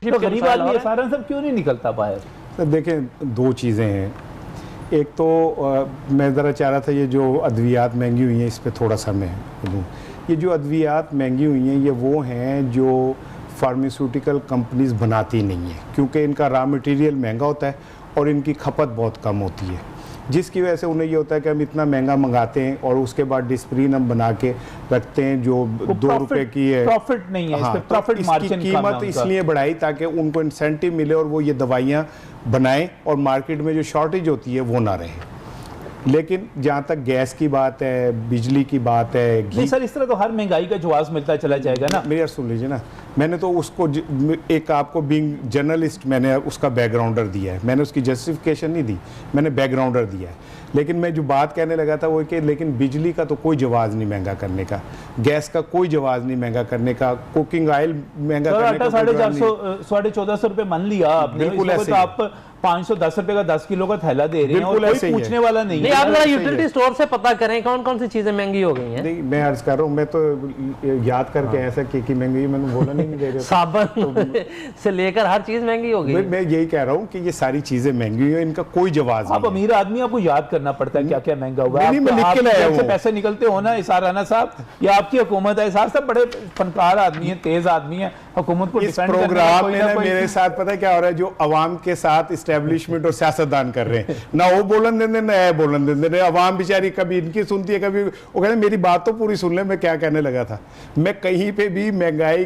تو غریب آدمی سارا سب کیوں نہیں نکلتا باہر؟ دیکھیں دو چیزیں ہیں. ایک تو میں ذرا چاہ رہا تھا یہ جو ادویات مہنگی ہوئی ہیں اس پہ تھوڑا سا میں دوں. یہ جو ادویات مہنگی ہوئی ہیں یہ وہ ہیں جو فارمیسوٹیکل کمپنیز بناتی نہیں ہیں, کیونکہ ان کا را مٹیریل مہنگا ہوتا ہے اور ان کی کھپت بہت کم ہوتی ہے, جس کی وجہ سے انہیں یہ ہوتا ہے کہ ہم اتنا مہنگا منگاتے ہیں اور اس کے بعد ڈسپرین ہم بنا کے رکھتے ہیں جو 2 روپے کی ہے, پروفٹ نہیں ہے اس پہ, پروفٹ اس مارجن کی قیمت اس لیے بڑھائی تاکہ ان کو انسینٹیو ملے اور وہ یہ دوائیاں بنائیں اور مارکیٹ میں جو شارٹیج ہوتی ہے وہ نہ رہے. لیکن جہاں تک گیس کی بات ہے, بجلی کی بات ہے, نہیں سر اس طرح تو ہر مہنگائی کا جواز ملتا چلا جائے گا نا. میری بات سن لیجیے نا, میں نے تو اس کو ایک آپ کو بینگ جرنلسٹ میں نے اس کا بیک گراؤنڈر دیا ہے, میں نے اس کی جسٹیفیکیشن نہیں دی, میں نے بیک گراؤنڈر دیا ہے. لیکن میں جو بات کہنے لگا تھا وہ کہ لیکن بجلی کا تو کوئی جواز نہیں مہنگا کرنے کا, گیس کا کوئی جواز نہیں مہنگا کرنے کا, کوکنگ آئل مہنگا کرنے کا. 1450 روپے من لیا آپ نے, بالکل ایسے آپ 510 روپے کا 10 کلو کا تھیلا دے رہے ہیں اور کوئی پوچھنے والا نہیں ہے. آپ ذرا یوٹیلٹی سٹور سے پتہ کریں کون کون سی چیزیں مہنگی ہو گئی ہیں. نہیں میں عرض کر رہا ہوں, میں تو یاد کر کے ایسا کی مہنگی میں نے بولا نہیں دے رہا. صابن سے لے کر ہر چیز مہنگی ہو گئی. میں یہی کہہ رہا ہوں کہ یہ ساری چیزیں مہنگی ہیں, ان کا کوئی جواز نہیں. آپ امیر آدمی, آپ کو یاد کرنا پڑتا ہے کیا کیا مہنگا ہوا ہے. آپ سے پیسے نکلتے ہو نا اسار رانا صاحب, یہ آپ کی حکومت ہے. اسار صاحب بڑے فنکار آدمی ہیں, تیز آدمی ہیں, حکومت کو ڈیفینڈ کرنے. اس پروگرام میں میرے ساتھ پتہ کیا ہو رہا ہے, جو عوام کے ساتھ اسٹیبلشمنٹ اور سیاستدان کر رہے ہیں, نہ وہ بولن دیں نہ اے بولن دیں. عوام بیچاری کبھی ان کی سنتی ہے, کبھی وہ کہتے ہیں میری بات تو پوری سن لیں. میں کیا کہنے لگا تھا, میں کہیں پہ بھی مہنگائی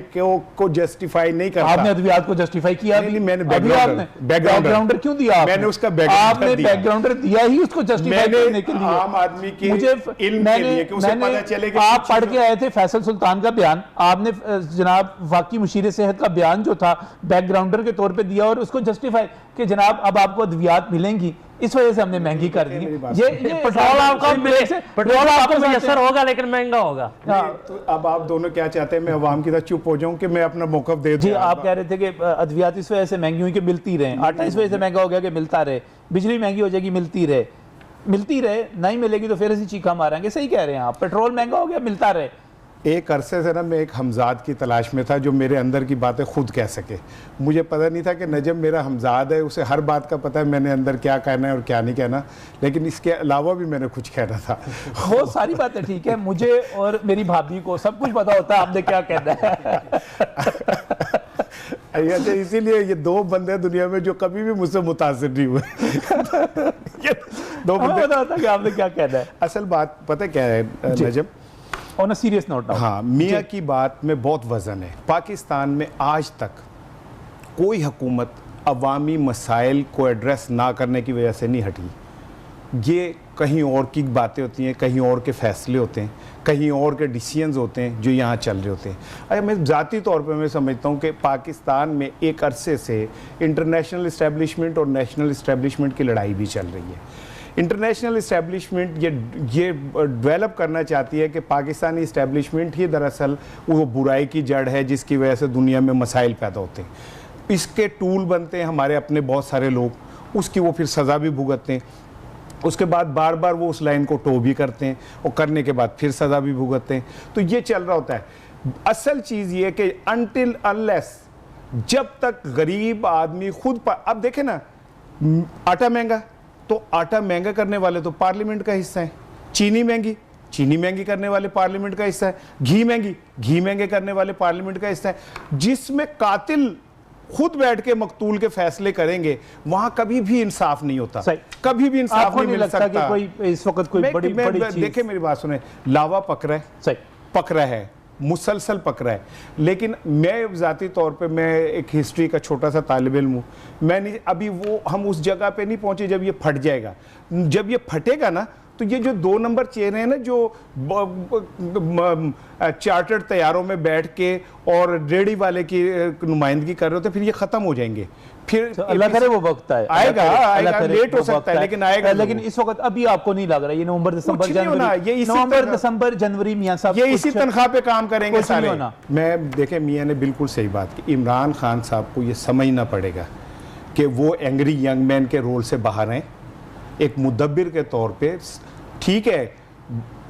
کو جسٹیفائی نہیں کرتا. آپ نے ادویات کو جسٹیفائی کیا؟ نہیں, میں نے بیک گراؤنڈر کیوں دیا؟ میں نے اس کا آپ نے بیک گراؤنڈر دیا ہی اس کو جسٹیفائی کرنے کے لیے, عام آدمی کی علم کے لیے کہ اسے پتہ چلے کہ آپ پڑھ کے آئے تھے فیصل سلطان کا بیان, آپ نے جناب واقعی مشیر صحت کا بیان جو تھا بیک گراؤنڈر کے طور پہ دیا اور اس کو جسٹیفائی کہ جناب اب آپ کو ادویات ملیں گی, اس وجہ سے ہم نے مہنگی کر دی. یہ پٹرول آپ کو میسر ہوگا لیکن مہنگا ہوگا. اب آپ دونوں کیا چاہتے ہیں, میں عوام کی طرح چپ ہو جاؤں کہ میں اپنا موقف دے دوں؟ جی آپ کہہ رہے تھے کہ ادویات اس وجہ سے مہنگی ہوئی کہ ملتی رہے, آٹا اس وجہ سے مہنگا ہو گیا کہ ملتا رہے, بجلی مہنگی ہو جائے گی ملتی رہے, نہیں ملے گی تو پھر ایسی چیخا ماریں گے. صحیح کہہ رہے ہیں آپ, پیٹرول مہنگا ہو گیا ملتا رہے. ایک عرصے سے نا میں ایک ہمزاد کی تلاش میں تھا جو میرے اندر کی باتیں خود کہہ سکے. مجھے پتہ نہیں تھا کہ نجم میرا ہمزاد ہے, اسے ہر بات کا پتہ ہے میں نے اندر کیا کہنا ہے اور کیا نہیں کہنا, لیکن اس کے علاوہ بھی میں نے کچھ کہنا تھا. وہ ساری باتیں ٹھیک ہے, مجھے اور میری بھابھی کو سب کچھ پتہ ہوتا ہے آپ نے کیا کہنا ہے. اسی لیے یہ دو بندے دنیا میں جو کبھی بھی مجھ سے متاثر نہیں ہوئے. دو بندے پتہ ہوتا ہے کہ آپ نے کیا کہنا ہے. اصل بات پتہ کیا ہے نجم, on a serious note now. ہاں, میاں کی بات میں بہت وزن ہے. پاکستان میں آج تک کوئی حکومت عوامی مسائل کو ایڈریس نہ کرنے کی وجہ سے نہیں ہٹی. یہ کہیں اور کی باتیں ہوتی ہیں, کہیں اور کے فیصلے ہوتے ہیں, کہیں اور کے ڈیسیژنز ہوتے ہیں جو یہاں چل رہے ہوتے ہیں. میں ذاتی طور پہ میں سمجھتا ہوں کہ پاکستان میں ایک عرصے سے انٹرنیشنل اسٹیبلشمنٹ اور نیشنل اسٹیبلشمنٹ کی لڑائی بھی چل رہی ہے. انٹرنیشنل اسٹیبلشمنٹ یہ ڈیولپ کرنا چاہتی ہے کہ پاکستانی اسٹیبلشمنٹ ہی دراصل وہ برائی کی جڑ ہے جس کی وجہ سے دنیا میں مسائل پیدا ہوتے ہیں. اس کے ٹول بنتے ہیں ہمارے اپنے بہت سارے لوگ, اس کی وہ پھر سزا بھی بھگتتے ہیں, اس کے بعد بار بار وہ اس لائن کو ٹو بھی کرتے ہیں اور کرنے کے بعد پھر سزا بھی بھگتتے ہیں. تو یہ چل رہا ہوتا ہے. اصل چیز یہ کہ انٹل انلیس جب تک غریب آدمی خود اب دیکھیں نا, آٹا مہنگا تو آٹا مہنگا کرنے والے تو پارلیمنٹ کا حصہ ہیں, چینی مہنگی کرنے والے پارلیمنٹ کا حصہ ہے, گھی مہنگے کرنے والے پارلیمنٹ کا حصہ ہے. جس میں قاتل خود بیٹھ کے مقتول کے فیصلے کریں گے وہاں کبھی بھی انصاف نہیں ہوتا, کبھی بھی انصاف نہیں مل سکتا. اس وقت کوئی بڑی چیز دیکھیں میری بات سنیں, لاوا پک رہا ہے مسلسل پک رہا ہے. لیکن میں ذاتی طور پہ میں ایک ہسٹری کا چھوٹا سا طالب علم ہوں, میں نہیں ابھی وہ ہم اس جگہ پہ نہیں پہنچے جب یہ پھٹ جائے گا. جب یہ پھٹے گا نا تو یہ جو 2 نمبر چہرے ہیں نا جو چارٹرڈ طیاروں میں بیٹھ کے اور ریڑھی والے کی نمائندگی کر رہے ہوتے, پھر یہ ختم ہو جائیں گے. پھر اللہ کرے وہ وقت آئے گا, لیٹ ہو سکتا ہے لیکن آئے گا. لیکن اس وقت ابھی آپ کو نہیں لگ رہا یہ نومبر دسمبر جنوری میاں صاحب یہ اسی تنخواہ پہ کام کریں گے سارے. میں دیکھیں میاں نے بالکل صحیح بات کی. عمران خان صاحب کو یہ سمجھنا پڑے گا کہ وہ اینگری ینگ مین کے رول سے باہر ہیں. ایک مدبر کے طور پہ ٹھیک ہے